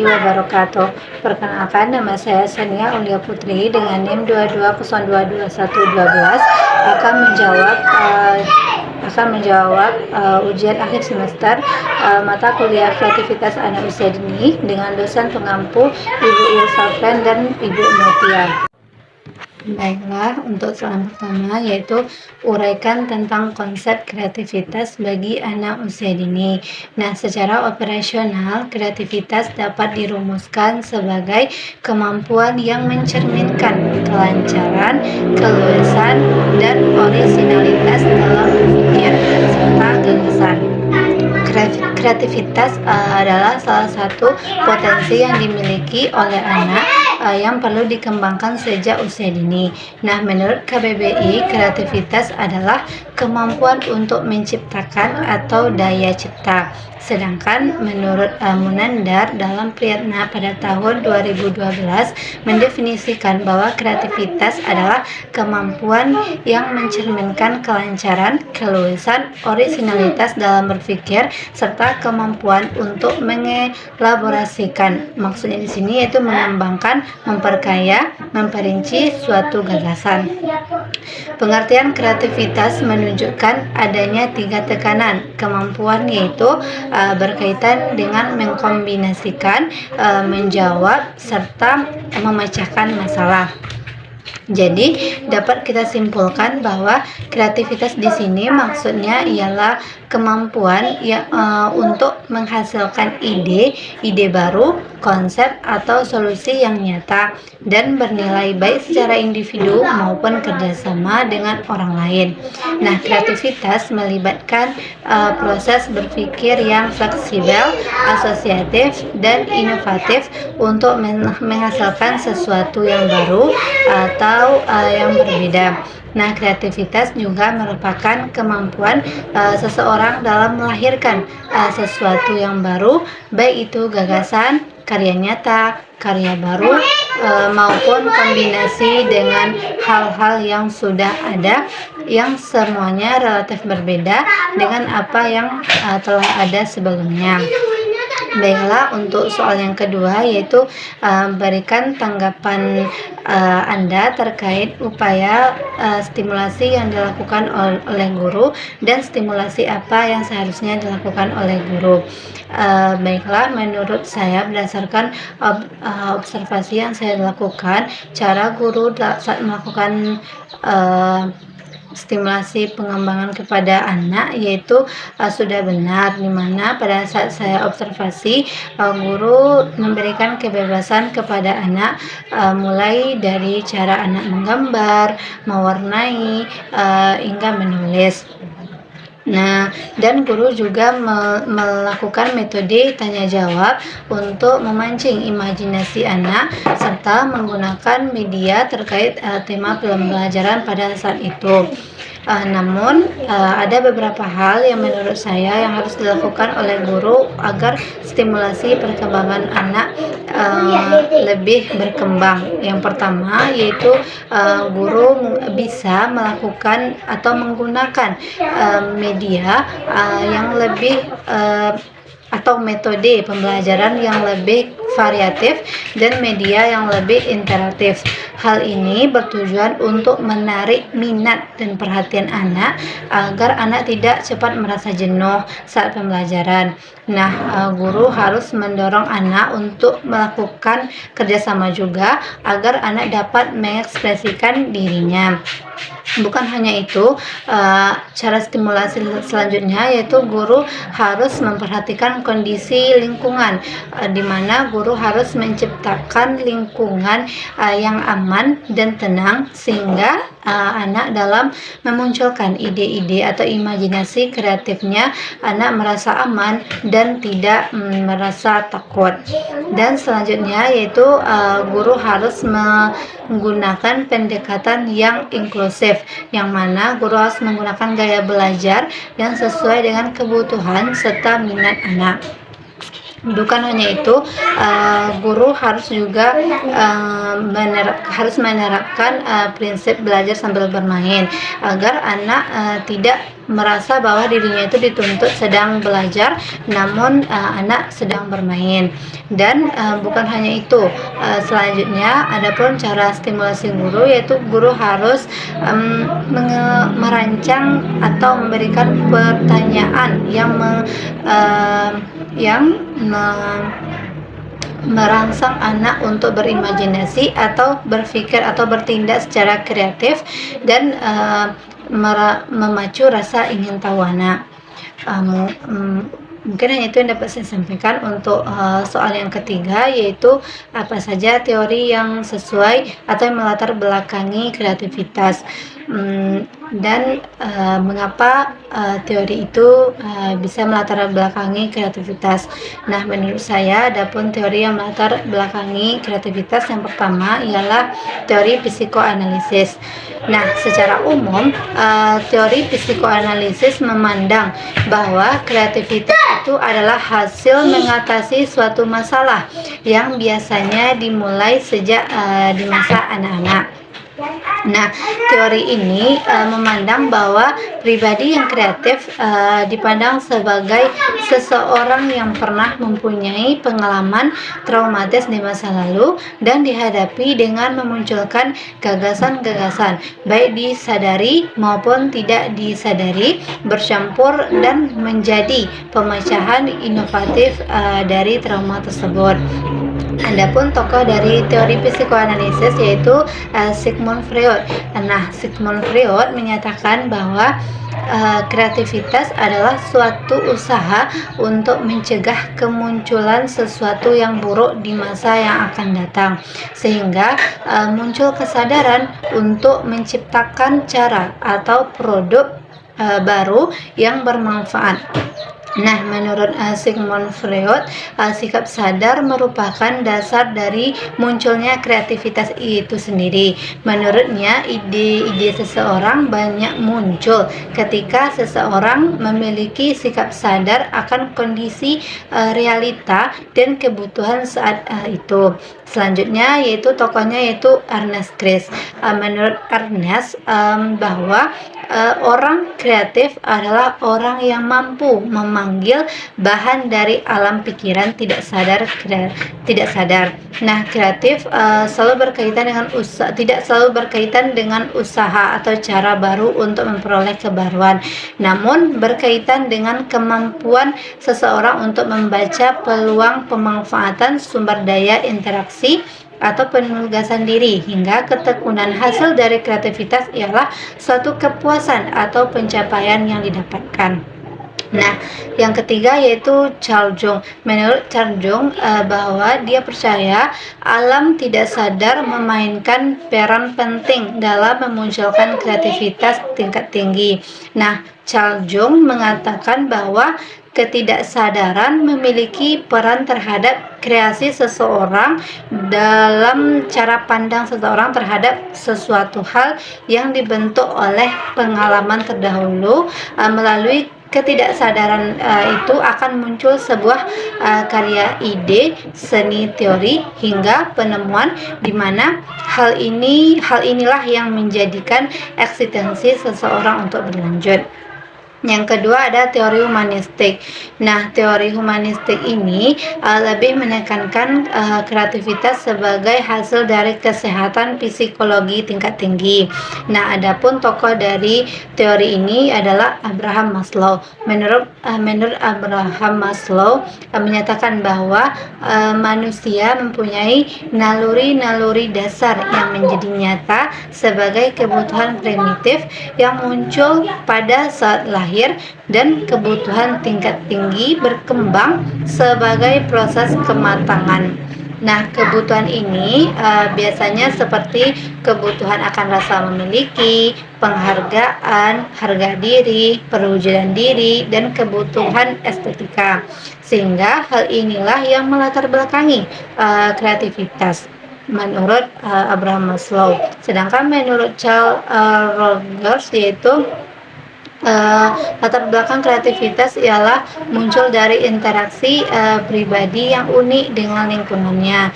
warahmatullahi wabarakatuh. Perkenalkan, nama saya Sania Aulia Putri dengan NIM 22022112 akan menjawab ujian akhir semester mata kuliah kreativitas anak usia dini dengan dosen pengampu Ibu Ilsafren dan Ibu Mutia. Baiklah, untuk soal pertama yaitu uraikan tentang konsep kreativitas bagi anak usia dini. Nah, secara operasional, kreativitas dapat dirumuskan sebagai kemampuan yang mencerminkan kelancaran, keluasan, dan orisinalitas dalam berpikir serta gagasan. Kreativitas adalah salah satu potensi yang dimiliki oleh anak yang perlu dikembangkan sejak usia dini. Nah, menurut KBBI, kreativitas adalah kemampuan untuk menciptakan atau daya cipta. Sedangkan menurut Munandar dalam Priyatna pada tahun 2012 mendefinisikan bahwa kreativitas adalah kemampuan yang mencerminkan kelancaran, keluasan, orisinalitas dalam berpikir serta kemampuan untuk mengelaborasikan. Maksudnya di sini yaitu mengembangkan, memperkaya, memperinci suatu gagasan. Pengertian kreativitas menunjukkan adanya 3 tekanan kemampuan, yaitu berkaitan dengan mengkombinasikan, menjawab, serta memecahkan masalah. Jadi dapat kita simpulkan bahwa kreativitas di sini maksudnya ialah kemampuan untuk menghasilkan ide baru, konsep atau solusi yang nyata dan bernilai baik secara individu maupun kerjasama dengan orang lain. Nah, kreativitas melibatkan proses berpikir yang fleksibel, asosiatif, dan inovatif untuk menghasilkan sesuatu yang baru atau yang berbeda. Nah, kreativitas juga merupakan kemampuan seseorang dalam melahirkan sesuatu yang baru, baik itu gagasan, karya nyata, karya baru, maupun kombinasi dengan hal-hal yang sudah ada, yang semuanya relatif berbeda dengan apa yang telah ada sebelumnya. Baiklah, untuk soal yang kedua yaitu berikan tanggapan Anda terkait upaya stimulasi yang dilakukan oleh guru dan stimulasi apa yang seharusnya dilakukan oleh guru. Baiklah, menurut saya berdasarkan observasi yang saya lakukan, cara guru saat melakukan stimulasi pengembangan kepada anak yaitu sudah benar, dimana pada saat saya observasi guru memberikan kebebasan kepada anak mulai dari cara anak menggambar, mewarnai hingga menulis. Nah, dan guru juga melakukan metode tanya jawab untuk memancing imajinasi anak serta menggunakan media terkait tema pembelajaran pada saat itu. Namun ada beberapa hal yang menurut saya yang harus dilakukan oleh guru agar stimulasi perkembangan anak lebih berkembang. Yang pertama yaitu guru bisa melakukan atau menggunakan media yang lebih atau metode pembelajaran yang lebih variatif dan media yang lebih interaktif. Hal ini bertujuan untuk menarik minat dan perhatian anak agar anak tidak cepat merasa jenuh saat pembelajaran. Nah, guru harus mendorong anak untuk melakukan kerjasama juga agar anak dapat mengekspresikan dirinya. Bukan hanya itu, cara stimulasi selanjutnya yaitu guru harus memperhatikan kondisi lingkungan, di mana guru harus menciptakan lingkungan yang aman dan tenang sehingga anak dalam memunculkan ide-ide atau imajinasi kreatifnya anak merasa aman dan tidak merasa takut. Dan selanjutnya yaitu guru harus menggunakan pendekatan yang inklusif, yang mana guru harus menggunakan gaya belajar yang sesuai dengan kebutuhan serta minat anak. Bukan hanya itu, guru harus juga harus menerapkan prinsip belajar sambil bermain agar anak tidak merasa bahwa dirinya itu dituntut sedang belajar, namun anak sedang bermain. Dan bukan hanya itu, selanjutnya ada pun cara stimulasi guru, yaitu guru harus merancang atau memberikan pertanyaan yang merangsang anak untuk berimajinasi atau berpikir atau bertindak secara kreatif dan memacu rasa ingin tahu anak. Mungkin hanya itu yang dapat saya sampaikan untuk soal yang ketiga, yaitu apa saja teori yang sesuai atau yang melatar belakangi kreativitas. Dan mengapa teori itu bisa melatar belakangi kreativitas. Nah, menurut saya ada pun teori yang melatar belakangi kreativitas. Yang pertama ialah teori psikoanalisis. Nah, secara umum teori psikoanalisis memandang bahwa kreativitas itu adalah hasil mengatasi suatu masalah yang biasanya dimulai sejak di masa anak-anak. Nah, teori ini memandang bahwa pribadi yang kreatif dipandang sebagai seseorang yang pernah mempunyai pengalaman traumatis di masa lalu dan dihadapi dengan memunculkan gagasan-gagasan, baik disadari maupun tidak disadari, bercampur dan menjadi pemecahan inovatif dari trauma tersebut. Adapun tokoh dari teori psikoanalisis yaitu Sigmund Freud. Nah, Sigmund Freud menyatakan bahwa kreativitas adalah suatu usaha untuk mencegah kemunculan sesuatu yang buruk di masa yang akan datang, sehingga muncul kesadaran untuk menciptakan cara atau produk baru yang bermanfaat. Nah, menurut Sigmund Freud, sikap sadar merupakan dasar dari munculnya kreativitas itu sendiri. Menurutnya, ide-ide seseorang banyak muncul ketika seseorang memiliki sikap sadar akan kondisi realita dan kebutuhan saat itu. Selanjutnya yaitu tokohnya yaitu Ernest Grace. Menurut Ernest bahwa orang kreatif adalah orang yang mampu memanggil bahan dari alam pikiran tidak sadar. Nah, kreatif selalu berkaitan dengan tidak selalu berkaitan dengan usaha atau cara baru untuk memperoleh kebaruan, namun berkaitan dengan kemampuan seseorang untuk membaca peluang pemanfaatan sumber daya interaksi atau penugasan diri, hingga ketekunan. Hasil dari kreativitas ialah suatu kepuasan atau pencapaian yang didapatkan. Nah, yang ketiga yaitu Carl Jung. Menurut Carl Jung bahwa dia percaya alam tidak sadar memainkan peran penting dalam memunculkan kreativitas tingkat tinggi. Nah, Carl Jung mengatakan bahwa ketidaksadaran memiliki peran terhadap kreasi seseorang dalam cara pandang seseorang terhadap sesuatu hal yang dibentuk oleh pengalaman terdahulu. Melalui ketidaksadaran itu akan muncul sebuah karya ide, seni, teori hingga penemuan, di mana hal inilah yang menjadikan eksistensi seseorang untuk berlanjut. Yang kedua ada teori humanistik. Nah, teori humanistik ini lebih menekankan kreativitas sebagai hasil dari kesehatan psikologi tingkat tinggi. Nah, adapun tokoh dari teori ini adalah Abraham Maslow. Menurut Abraham Maslow menyatakan bahwa manusia mempunyai naluri-naluri dasar yang menjadi nyata sebagai kebutuhan primitif yang muncul pada saat lahir, dan kebutuhan tingkat tinggi berkembang sebagai proses kematangan. Nah, kebutuhan ini biasanya seperti kebutuhan akan rasa memiliki, penghargaan, harga diri, perwujudan diri, dan kebutuhan estetika. Sehingga hal inilah yang melatar belakangi kreativitas menurut Abraham Maslow. Sedangkan menurut Carl Rogers yaitu Latar belakang kreativitas ialah muncul dari interaksi pribadi yang unik dengan lingkungannya.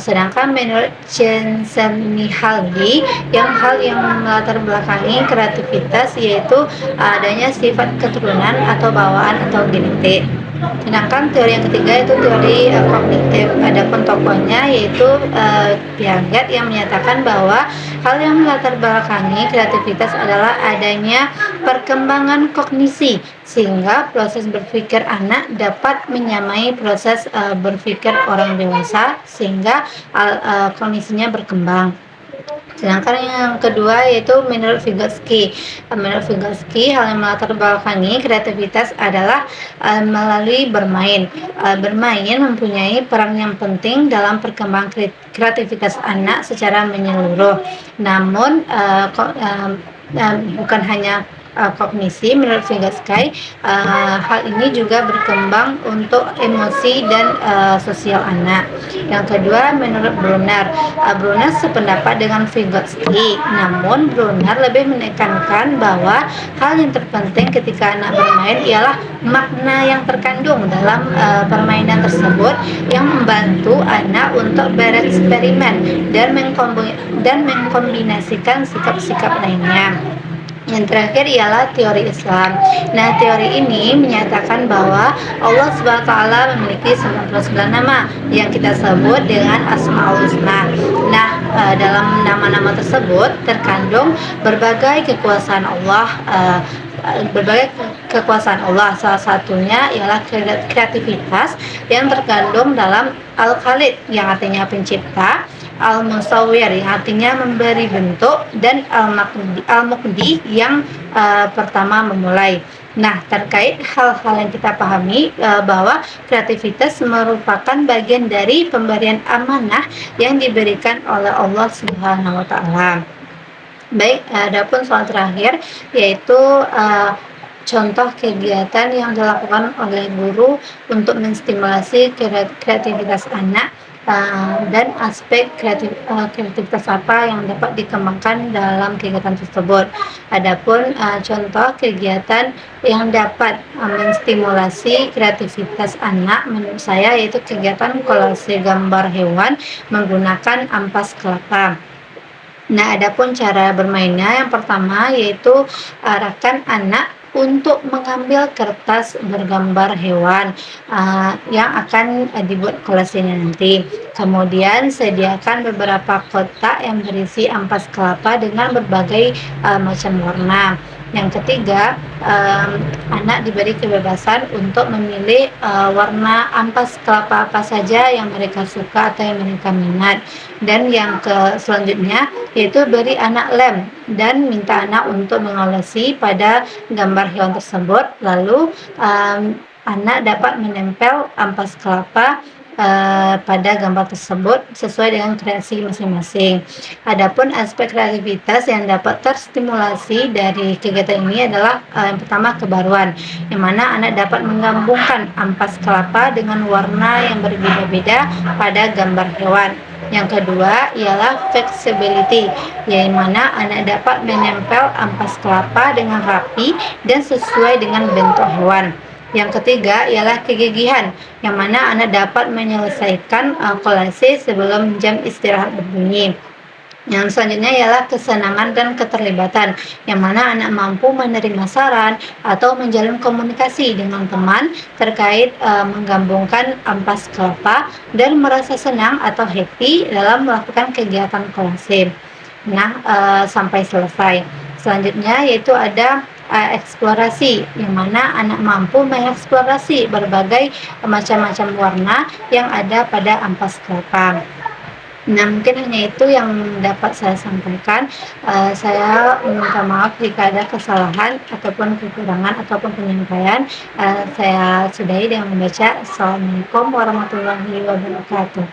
Sedangkan menurut Csikszentmihalyi, hal yang melatar belakangi kreativitas yaitu adanya sifat keturunan atau bawaan atau genetik. Sedangkan teori yang ketiga itu teori kognitif. Adapun tokohnya yaitu Piaget yang menyatakan bahwa hal yang melatar belakangi kreativitas adalah adanya perkembangan kognisi sehingga proses berpikir anak dapat menyamai proses berpikir orang dewasa sehingga kognisinya berkembang. Sedangkan yang kedua yaitu menurut Vygotsky. Menurut Vygotsky, hal yang melatar belakangi kreativitas adalah melalui bermain. Bermain mempunyai peran yang penting dalam perkembangan kreativitas anak secara menyeluruh. Namun bukan hanya kognisi. Menurut Vygotsky, hal ini juga berkembang untuk emosi dan sosial anak. Yang kedua, menurut Brunner, Brunner sependapat dengan Vygotsky, namun Brunner lebih menekankan bahwa hal yang terpenting ketika anak bermain ialah makna yang terkandung dalam permainan tersebut yang membantu anak untuk bereksperimen dan mengkombinasikan sikap-sikap lainnya. Yang terakhir ialah teori Islam. Nah, teori ini menyatakan bahwa Allah SWT memiliki 99 nama yang kita sebut dengan Asmaul Husna. Nah, dalam nama-nama tersebut terkandung berbagai kekuasaan Allah. Salah satunya ialah kreativitas yang terkandung dalam Al-Khalid yang artinya pencipta, Al-Musawwir yang artinya memberi bentuk, dan Al-Muqdi yang pertama memulai. Nah, terkait hal-hal yang kita pahami bahwa kreativitas merupakan bagian dari pemberian amanah yang diberikan oleh Allah Subhanahu wa taala. Baik, adapun soal terakhir yaitu contoh kegiatan yang dilakukan oleh guru untuk menstimulasi kreativitas anak dan aspek kreativitas apa yang dapat dikembangkan dalam kegiatan tersebut. Adapun contoh kegiatan yang dapat menstimulasi kreativitas anak menurut saya yaitu kegiatan kolase gambar hewan menggunakan ampas kelapa. Nah, adapun cara bermainnya yang pertama yaitu arahkan anak untuk mengambil kertas bergambar hewan yang akan dibuat kolasenya nanti. Kemudian sediakan beberapa kotak yang berisi ampas kelapa dengan berbagai macam warna. Yang ketiga, anak diberi kebebasan untuk memilih warna ampas kelapa apa saja yang mereka suka atau yang mereka minat. Dan yang selanjutnya yaitu beri anak lem dan minta anak untuk mengolesi pada gambar hewan tersebut. Lalu anak dapat menempel ampas kelapa pada gambar tersebut sesuai dengan kreasi masing-masing. Adapun aspek kreativitas yang dapat terstimulasi dari kegiatan ini adalah yang pertama kebaruan, yang mana anak dapat menggabungkan ampas kelapa dengan warna yang berbeda-beda pada gambar hewan. Yang kedua ialah flexibility, yang mana anak dapat menempel ampas kelapa dengan rapi dan sesuai dengan bentuk hewan. Yang ketiga ialah kegigihan, yang mana anak dapat menyelesaikan kolase sebelum jam istirahat berbunyi. Yang selanjutnya ialah kesenangan dan keterlibatan, yang mana anak mampu menerima saran atau menjalin komunikasi dengan teman terkait menggabungkan ampas kelapa dan merasa senang atau happy dalam melakukan kegiatan kolase. Nah, sampai selesai. Selanjutnya yaitu ada eksplorasi, yang mana anak mampu mengeksplorasi berbagai macam-macam warna yang ada pada ampas kelapa. Nah, mungkin hanya itu yang dapat saya sampaikan. Saya minta maaf jika ada kesalahan ataupun kekurangan ataupun penyampaian. Saya sudahi dengan membaca Assalamualaikum warahmatullahi wabarakatuh.